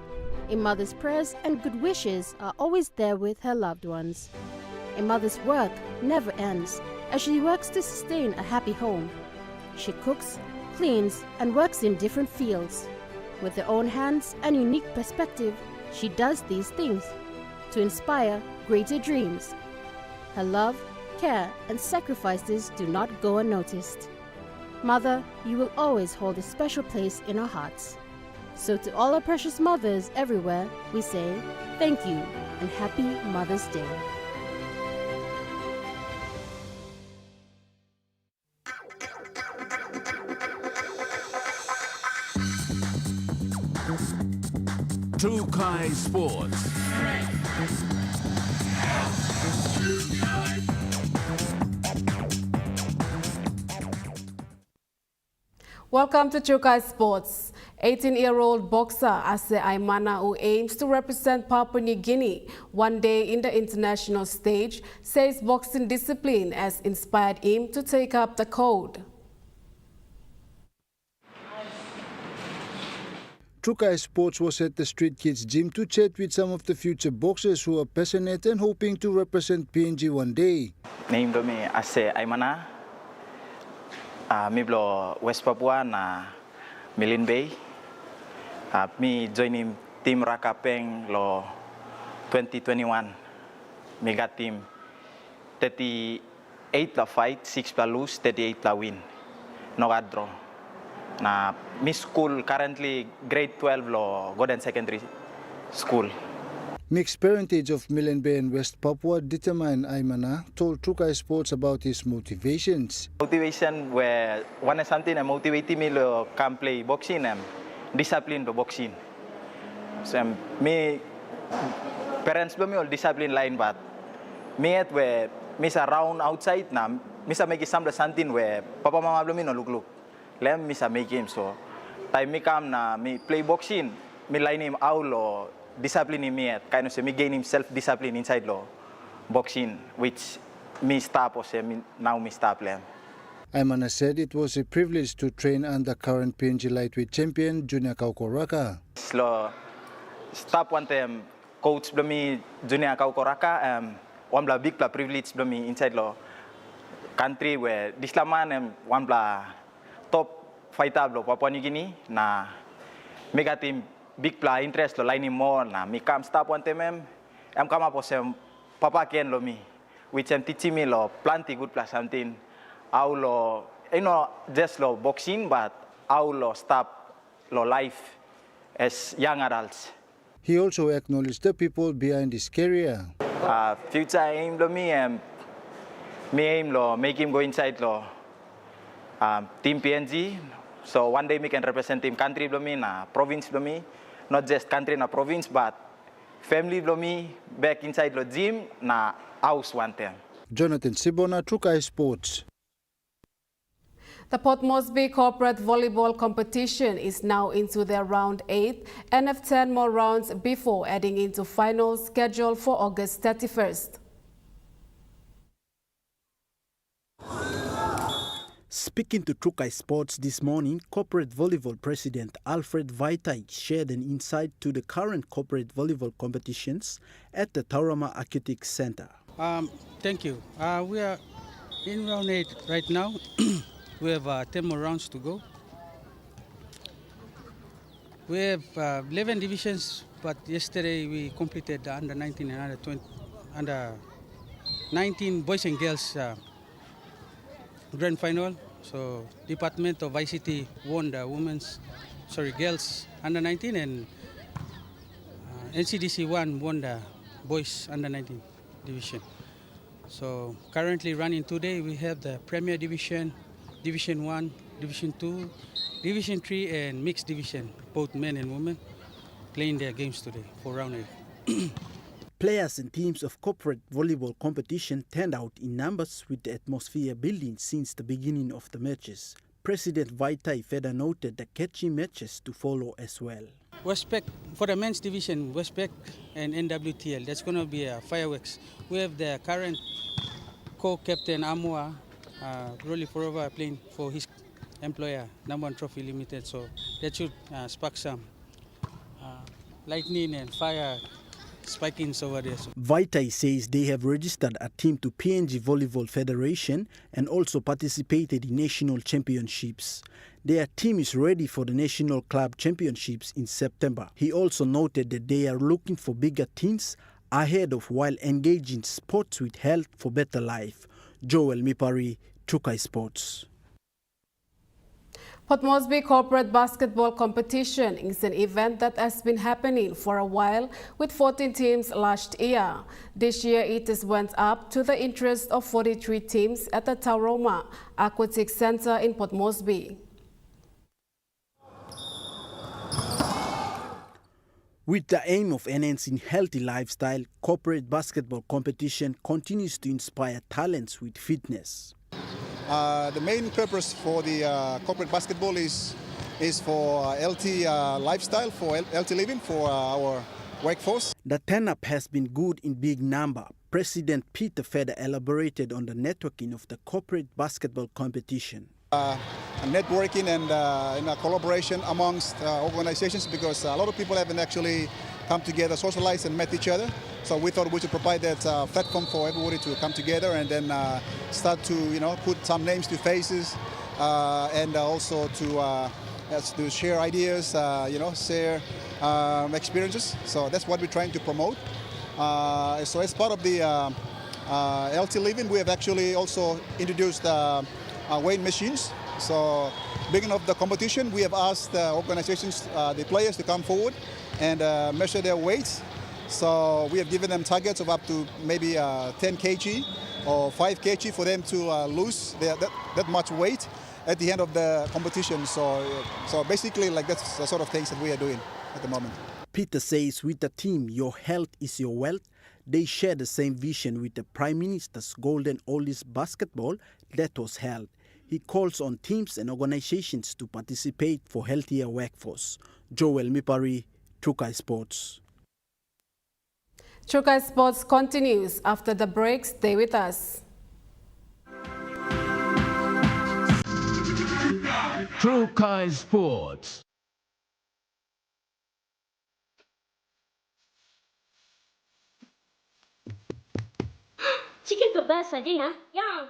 A mother's prayers and good wishes are always there with her loved ones. A mother's work never ends as she works to sustain a happy home. She cooks, cleans, and works in different fields. With her own hands and unique perspective, she does these things to inspire greater dreams. Her love, care, and sacrifices do not go unnoticed. Mother, you will always hold a special place in our hearts. So to all our precious mothers everywhere, we say thank you and Happy Mother's Day. Tukai Sports. Welcome to Tukai Sports. 18-year-old boxer Ase Aimana, who aims to represent Papua New Guinea one day in the international stage, says boxing discipline has inspired him to take up the code. Tukai Sports was at the Street Kids Gym to chat with some of the future boxers who are passionate and hoping to represent PNG one day. Name do me Ase Aimana. Mi blo West Papua na Milin Bay. Mi joining team Rakapeng lo 2021. Mi got team 38 la fight, 6 la lose, 38 la win. No got draw. Na mi school currently grade 12 lo Golden Secondary School. Mixed parentage of Milne Bay and West Papua determined Aimana told Tukai Sports about his motivations. Motivation where one something that motivated me to come play boxing and discipline to boxing. So me parents me all discipline line but me at where me around outside na me make something where papa mama me no look. Let me make him so time me come na me play boxing me line him out lo discipline me at kind of say me gain him self-discipline inside law boxing which me stop or say now me stop playing. Aimana said it was a privilege to train under current PNG lightweight champion Junior Kaukoraka. Slow stop one time coach me Junior Kaukoraka one bla big privilege me inside law country where this man one bla top fighter blo Papua New Guinea na mega team big play interest lo line more na me come stop one time come up with papa ken lo me which teach me lo plenty good plus something how lo just lo boxing but how lo stop lo life as young adults. He also acknowledged the people behind his career. Future aim lo me Me aim lo make him go inside lo team PNG. So one day me can represent team country lo me na province lo me, not just country na province but family lo me back inside lo gym na house one time. Jonathan Sibona, Trukai Sports. The Port Moresby Corporate Volleyball competition is now into their round 8 and have 10 more rounds before heading into finals scheduled for August 31st. Speaking to Trukai Sports this morning, Corporate Volleyball President Alfred Vaitai shared an insight to the current corporate volleyball competitions at the Tauranga Aquatic Center. Thank you. We are in round 8 right now. We have 10 more rounds to go. We have 11 divisions, but yesterday we completed the under 19 and under 20, under 19 boys and girls grand final. So Department of ICT won the girls under 19, and NCDC won the boys under 19 division. So currently running today, we have the Premier Division, Division 1, Division 2, Division 3, and Mixed Division, both men and women, playing their games today for round 8. Players and teams of corporate volleyball competition turned out in numbers, with the atmosphere building since the beginning of the matches. President Vaitai further noted the catchy matches to follow as well. Westpac, for the men's division, Westpac and NWTL, that's going to be fireworks. We have the current co-captain Amua, Rolly Forova, playing for his employer, Number 1 Trophy Limited, so that should spark some lightning and fire spikings over there. Vaitai says they have registered a team to PNG Volleyball Federation and also participated in national championships. Their team is ready for the National Club Championships in September. He also noted that they are looking for bigger teams ahead of while engaging sports with health for better life. Joel Mipari, Trukai Sports. Port Moresby Corporate Basketball Competition is an event that has been happening for a while with 14 teams last year. This year it has went up to the interest of 43 teams at the Tauranga Aquatic Center in Port Moresby. With the aim of enhancing healthy lifestyle, corporate basketball competition continues to inspire talents with fitness. The main purpose for the corporate basketball is for healthy lifestyle, for healthy living for our workforce. The turn-up has been good in big number. President Peter further elaborated on the networking of the corporate basketball competition. Networking and collaboration amongst organizations, because a lot of people haven't actually come together, socialize and met each other. So we thought we should provide that platform for everybody to come together and then start to put some names to faces and also to share ideas, share experiences. So that's what we're trying to promote. So as part of the healthy living, we have actually also introduced weighing machines. So beginning of the competition, we have asked the organizations, the players to come forward and measure their weights. So we have given them targets of up to maybe 10 kg or 5 kg for them to lose that much weight at the end of the competition. So basically, like, that's the sort of things that we are doing at the moment. Peter says with the team, your health is your wealth, they share the same vision with the Prime Minister's Golden Oldies basketball that was held. He calls on teams and organizations to participate for healthier workforce. Joel Mipari, Trukai Sports. Trukai Sports continues after the break. Stay with us. Trukai Sports. Chicken kebab saja ya? Yum.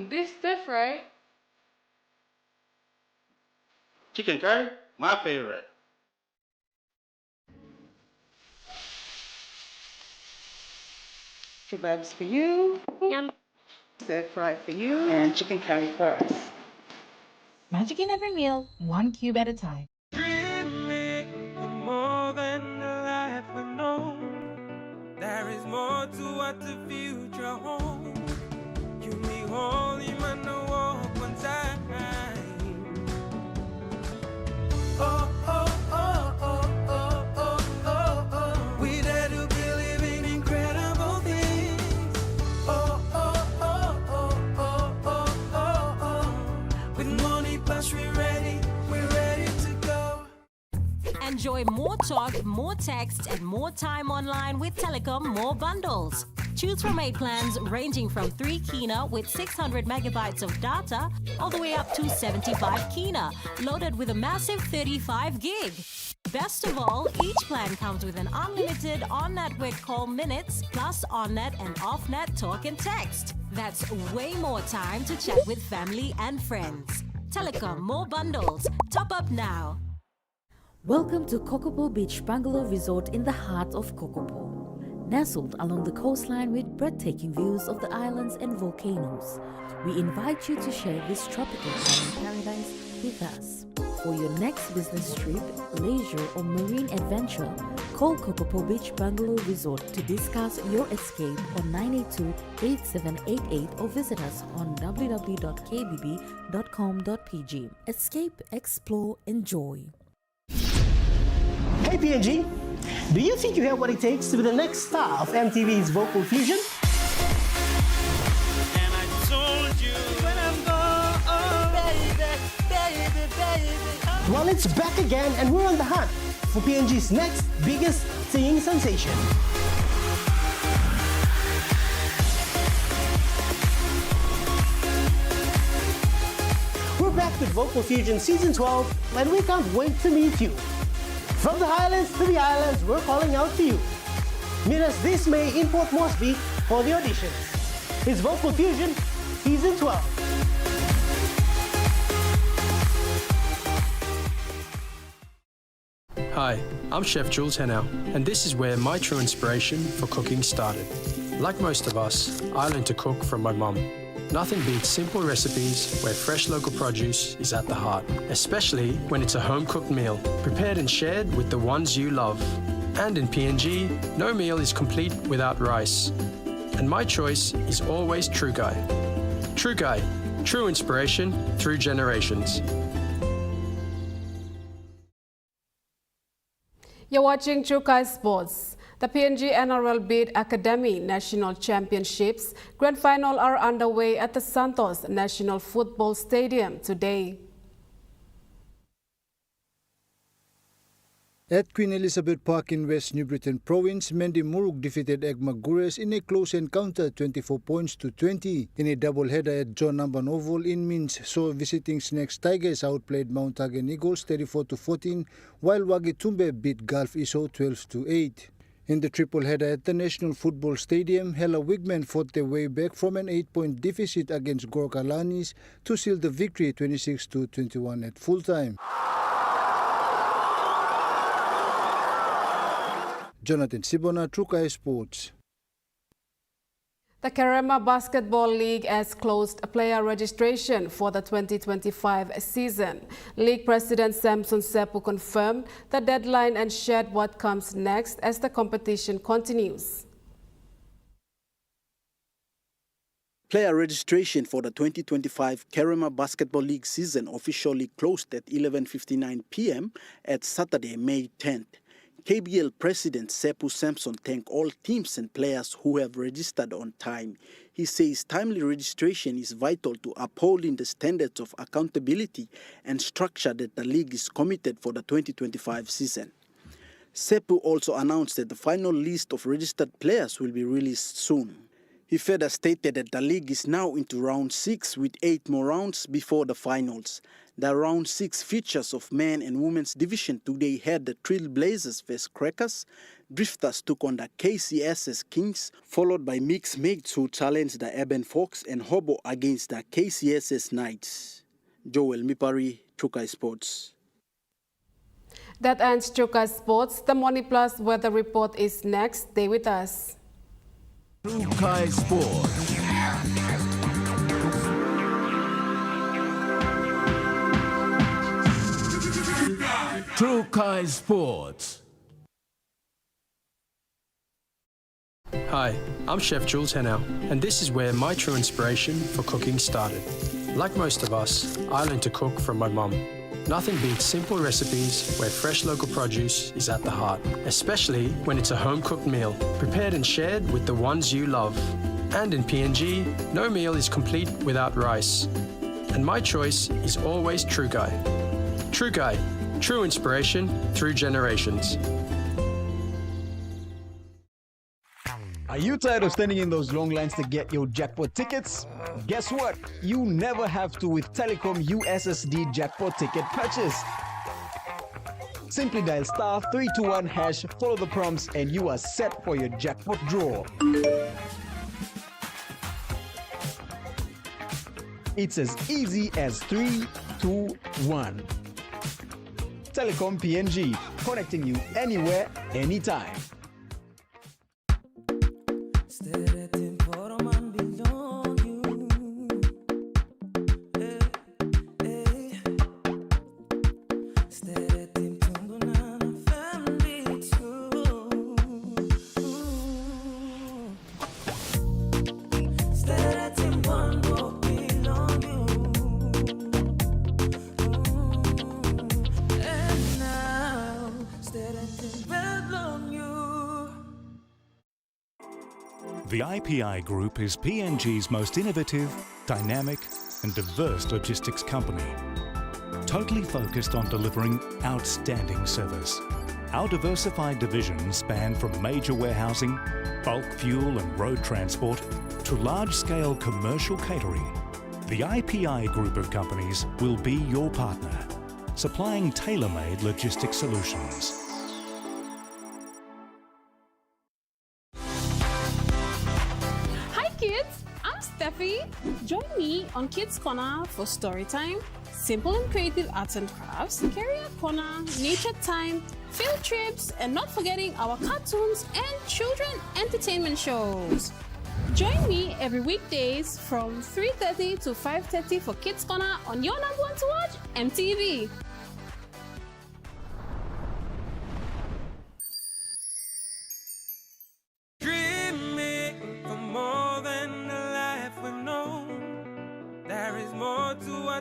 This different. Chicken curry, my favorite. Kebabs for you. Yum. Stir fry for you. And chicken curry for us. Magic in every meal, one cube at a time. More than the life we know. There is more brought the future home. You me holy man no walk one time. Oh, oh, oh, oh, oh, oh, oh, oh. We dare to believe in incredible things. Oh, oh, oh, oh, oh, oh, oh, oh. With money plus we're ready to go. Enjoy more talk, more text, and more time online with Telecom More Bundles. Choose from 8 plans ranging from 3 kina with 600 megabytes of data all the way up to 75 kina, loaded with a massive 35 gig. Best of all, each plan comes with an unlimited on-network call minutes plus on-net and off-net talk and text. That's way more time to chat with family and friends. Telecom More Bundles. Top up now. Welcome to Kokopo Beach Bungalow Resort in the heart of Kokopo. Nestled along the coastline with breathtaking views of the islands and volcanoes, we invite you to share this tropical island paradise with us. For your next business trip, leisure or marine adventure, call Kokopo Beach Bungalow Resort to discuss your escape on 982-8788 or visit us on www.kbb.com.pg. Escape, explore, enjoy. Hey PNG, do you think you have what it takes to be the next star of MTV's Vocal Fusion? And I told you when I'm gone, baby. Well, it's back again and we're on the hunt for PNG's next biggest singing sensation. We're back with Vocal Fusion Season 12 and we can't wait to meet you. From the highlands to the islands, we're calling out to you. Meet us this May in Port Moresby for the auditions. It's Vocal Fusion Season 12. Hi, I'm Chef Jules Hennow, and this is where my true inspiration for cooking started. Like most of us, I learned to cook from my mum. Nothing beats simple recipes where fresh local produce is at the heart, especially when it's a home-cooked meal, prepared and shared with the ones you love. And in PNG, no meal is complete without rice. And my choice is always True Guy. True Guy, true inspiration through generations. You're watching Chukai Sports. The PNG NRL Bid Academy National Championships Grand Final are underway at the Santos National Football Stadium today. At Queen Elizabeth Park in West New Britain Province, Mendy Murug defeated Egmagures in a close encounter 24 points to 20. In a doubleheader at John Namban Oval in Minsk, so visiting Snakes Tigers outplayed Mount Hagen Eagles 34-14, while Wagitumbe beat Gulf Iso 12-8. In the triple-header at the National Football Stadium, Hela Wigmen fought their way back from an 8-point deficit against Gorka Lanis to seal the victory 26-21 at full-time. Jonathan Sibona, Trukai Sports. The Karema Basketball League has closed player registration for the 2025 season. League President Samson Sepu confirmed the deadline and shared what comes next as the competition continues. Player registration for the 2025 Karema Basketball League season officially closed at 11:59 p.m. at Saturday, May 10th. KBL President Sepu Samson thanked all teams and players who have registered on time. He says timely registration is vital to upholding the standards of accountability and structure that the league is committed for the 2025 season. Sepu also announced that the final list of registered players will be released soon. He further stated that the league is now into round 6 with 8 more rounds before the finals. The round 6 features of men and women's division today had the Trailblazers vs Crackers, Drifters took on the KCSS Kings, followed by mixed mates who challenged the Eben Fox and Hobo against the KCSS Knights. Joel Mipari, Chukai Sports. That ends Chukai Sports. The Money Plus weather report is next. Stay with us. Chukai Sports. Chukai Sports. Hi, I'm Chef Jules Henao, and this is where my true inspiration for cooking started. Like most of us, I learned to cook from my mum. Nothing beats simple recipes where fresh local produce is at the heart, especially when it's a home-cooked meal, prepared and shared with the ones you love. And in PNG, no meal is complete without rice. And my choice is always True Guy. True Guy, true inspiration through generations. Are you tired of standing in those long lines to get your jackpot tickets? Guess what? You never have to with Telecom USSD jackpot ticket purchase. Simply dial *321#, follow the prompts, and you are set for your jackpot draw. It's as easy as 3, 2, 1. Telecom PNG, connecting you anywhere, anytime. The IPI Group is PNG's most innovative, dynamic and diverse logistics company, totally focused on delivering outstanding service. Our diversified divisions span from major warehousing, bulk fuel and road transport to large-scale commercial catering. The IPI Group of companies will be your partner, supplying tailor-made logistics solutions. Kids, I'm Steffi. Join me on Kids Corner for story time, simple and creative arts and crafts, career corner, nature time, field trips, and not forgetting our cartoons and children entertainment shows. Join me every weekdays from 3:30 to 5:30 for Kids Corner on your number one to watch, MTV.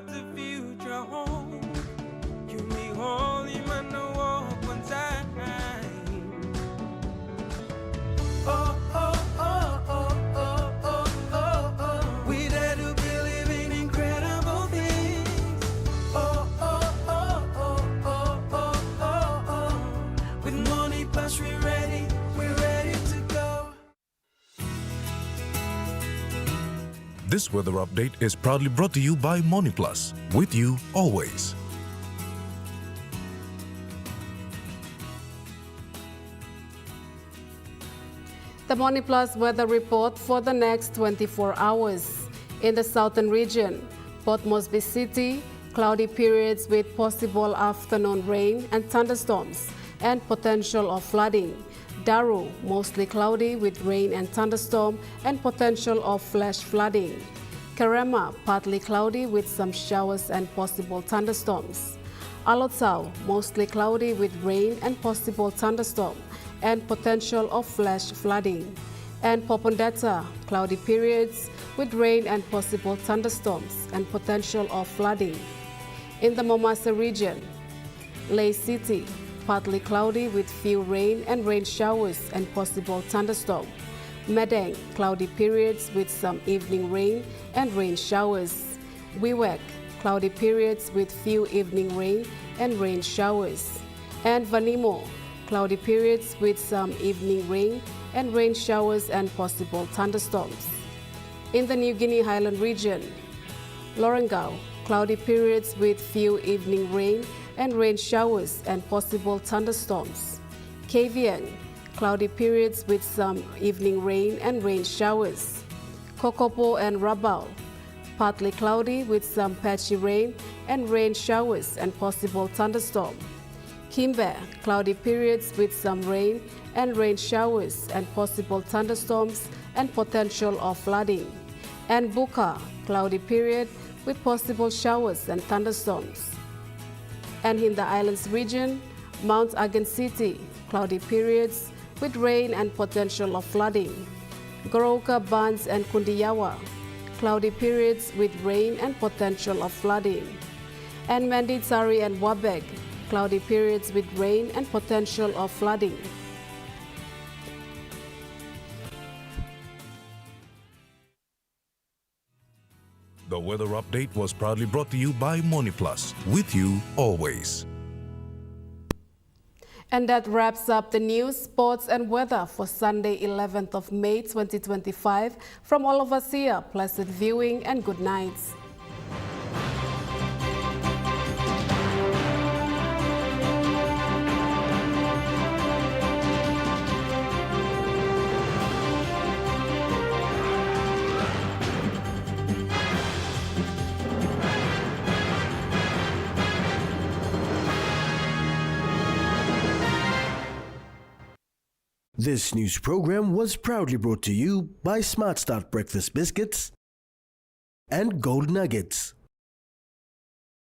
The future home, you me holy man no walk one time. Oh oh oh oh oh oh oh oh. We dare to believe in incredible things. Oh oh oh oh oh oh oh oh. With money plus we're ready to go. This weather update is proudly brought to you by Money Plus, with you always. The Money Plus weather report for the next 24 hours. In the southern region, Port Moresby City, cloudy periods with possible afternoon rain and thunderstorms and potential of flooding. Daru, mostly cloudy with rain and thunderstorm and potential of flash flooding. Karema, partly cloudy with some showers and possible thunderstorms. Alotau, mostly cloudy with rain and possible thunderstorm and potential of flash flooding. And Popondetta, cloudy periods with rain and possible thunderstorms and potential of flooding. In the Momasa region, Lay City, partly cloudy with few rain and rain showers and possible thunderstorm. Madang, cloudy periods with some evening rain and rain showers. Wewak, cloudy periods with few evening rain and rain showers. And Vanimo, cloudy periods with some evening rain and rain showers and possible thunderstorms. In the New Guinea Highland region, Lorengau, cloudy periods with few evening rain and rain showers and possible thunderstorms. Kavieng, cloudy periods with some evening rain and rain showers. Kokopo and Rabaul, partly cloudy with some patchy rain and rain showers and possible thunderstorm. Kimbe, cloudy periods with some rain and rain showers and possible thunderstorms and potential of flooding. And Buka, cloudy period with possible showers and thunderstorms. And in the islands region, Mount Agan City, cloudy periods with rain and potential of flooding. Goroka, Bans and Kundiyawa. Cloudy periods with rain and potential of flooding. And Manditsari and Wabeg. Cloudy periods with rain and potential of flooding. The weather update was proudly brought to you by MoneyPlus, with you always. And that wraps up the news, sports and weather for Sunday, 11th of May 2025. From all of us here, pleasant viewing and good nights. This news program was proudly brought to you by Smart Start Breakfast Biscuits and Gold Nuggets.